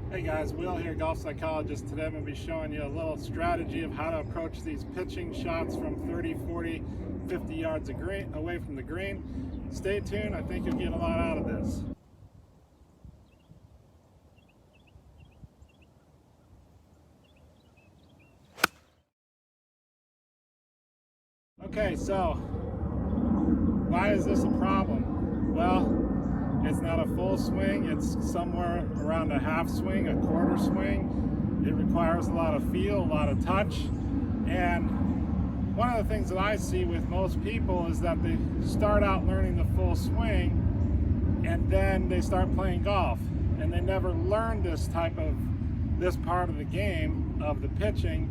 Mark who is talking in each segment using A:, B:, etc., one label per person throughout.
A: Hey guys, Will here, golf psychologist. Today I'm going to be showing you a little strategy of how to approach these pitching shots from 30, 40, 50 yards away from the green. Stay tuned, I think you'll get a lot out of this. Okay, so why is this a problem? Well, it's not a full swing, it's somewhere around a half swing, a quarter swing. It requires a lot of feel, a lot of touch. And one of the things that I see with most people is that they start out learning the full swing and then they start playing golf. And they never learn this part of the game of the pitching.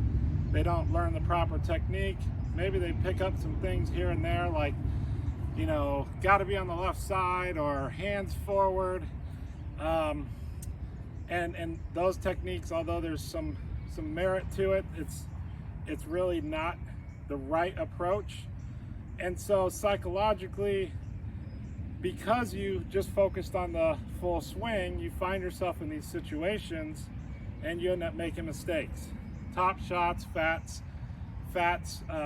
A: They don't learn the proper technique. Maybe they pick up some things here and there, like, you know, got to be on the left side or hands forward, and those techniques, although there's some merit to it, it's really not the right approach. And so psychologically, because you just focused on the full swing, you find yourself in these situations and you end up making mistakes. Top shots, fats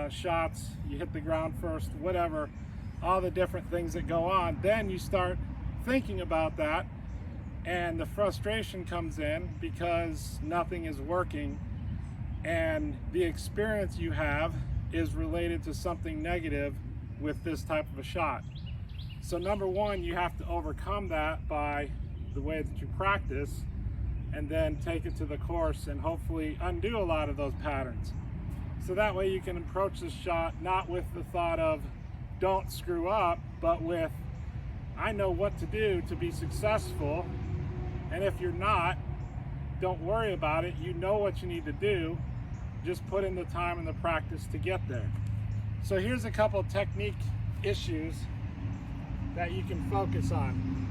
A: shots, you hit the ground first, whatever, all the different things that go on. Then you start thinking about that and the frustration comes in because nothing is working and the experience you have is related to something negative with this type of a shot. So number one, you have to overcome that by the way that you practice and then take it to the course and hopefully undo a lot of those patterns. So that way you can approach the shot not with the thought of don't screw up, but with I know what to do to be successful, and if you're not, don't worry about it. You know what you need to do. Just put in the time and the practice to get there. So here's a couple technique issues that you can focus on.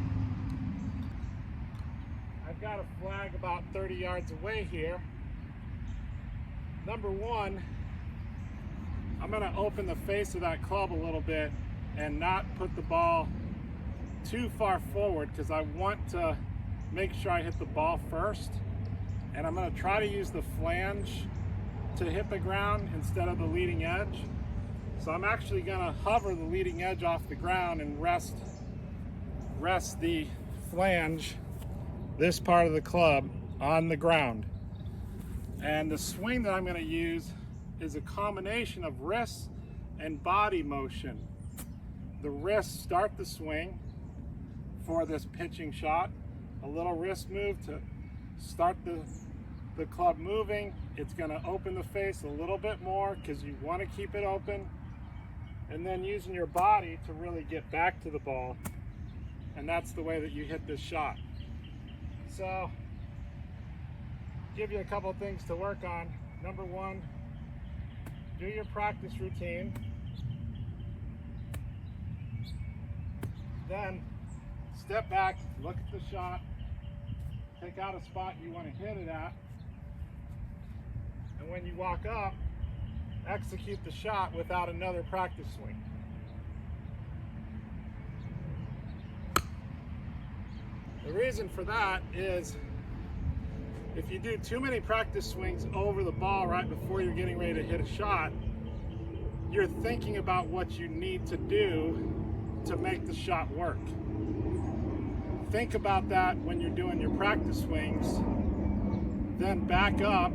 A: I've got a flag about 30 yards away here. Number one, I'm going to open the face of that club a little bit and not put the ball too far forward because I want to make sure I hit the ball first. And I'm going to try to use the flange to hit the ground instead of the leading edge. So I'm actually going to hover the leading edge off the ground and rest the flange, this part of the club, on the ground. And the swing that I'm going to use is a combination of wrists and body motion. The wrists start the swing for this pitching shot. A little wrist move to start the club moving. It's going to open the face a little bit more because you want to keep it open. And then using your body to really get back to the ball. And that's the way that you hit this shot. So, give you a couple things to work on. Number one, do your practice routine. Then step back, look at the shot, pick out a spot you want to hit it at, and when you walk up, execute the shot without another practice swing. The reason for that is if you do too many practice swings over the ball right before you're getting ready to hit a shot, you're thinking about what you need to do to make the shot work. Think about that when you're doing your practice swings, then back up,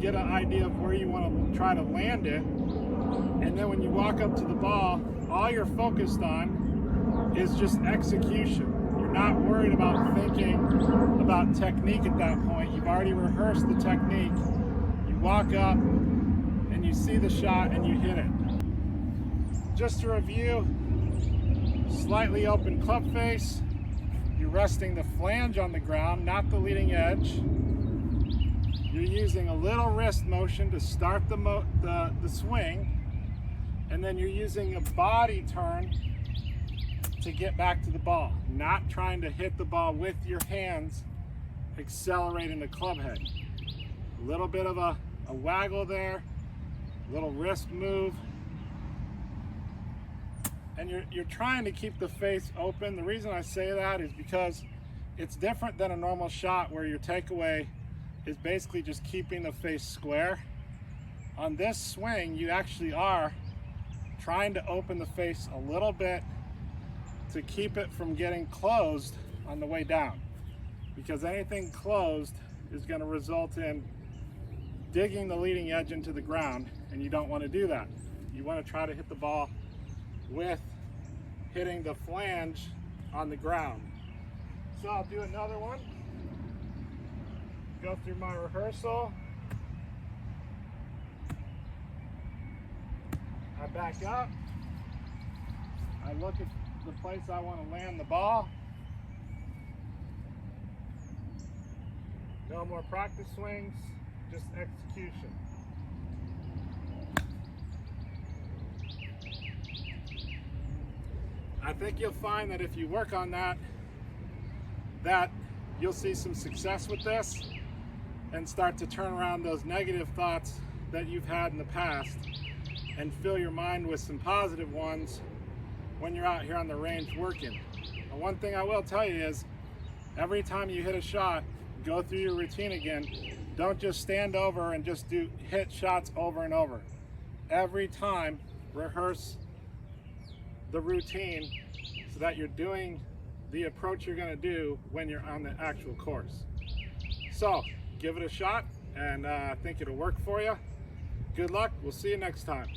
A: get an idea of where you want to try to land it, and then when you walk up to the ball, all you're focused on is just execution. You're not worried about thinking about technique at that point. You've already rehearsed the technique. You walk up and you see the shot and you hit it. Just to review, slightly open club face. You're resting the flange on the ground, not the leading edge. You're using a little wrist motion to start the swing, and then you're using a body turn to get back to the ball, not trying to hit the ball with your hands, accelerating the club head. A little bit of a waggle there, a little wrist move, and you're trying to keep the face open. The reason I say that is because it's different than a normal shot where your takeaway is basically just keeping the face square. On this swing, you actually are trying to open the face a little bit to keep it from getting closed on the way down, because anything closed is going to result in digging the leading edge into the ground, and you don't want to do that. You want to try to hit the ball with hitting the flange on the ground. So I'll do another one. Go through my rehearsal. I back up. I look at the place I want to land the ball. No more practice swings, just execution. I think you'll find that if you work on that you'll see some success with this and start to turn around those negative thoughts that you've had in the past and fill your mind with some positive ones when you're out here on the range working. And one thing I will tell you is, every time you hit a shot, go through your routine again. Don't just stand over and just hit shots over and over. Every time, rehearse the routine so that you're doing the approach you're going to do when you're on the actual course. So give it a shot, and I think it'll work for you. Good luck. We'll see you next time.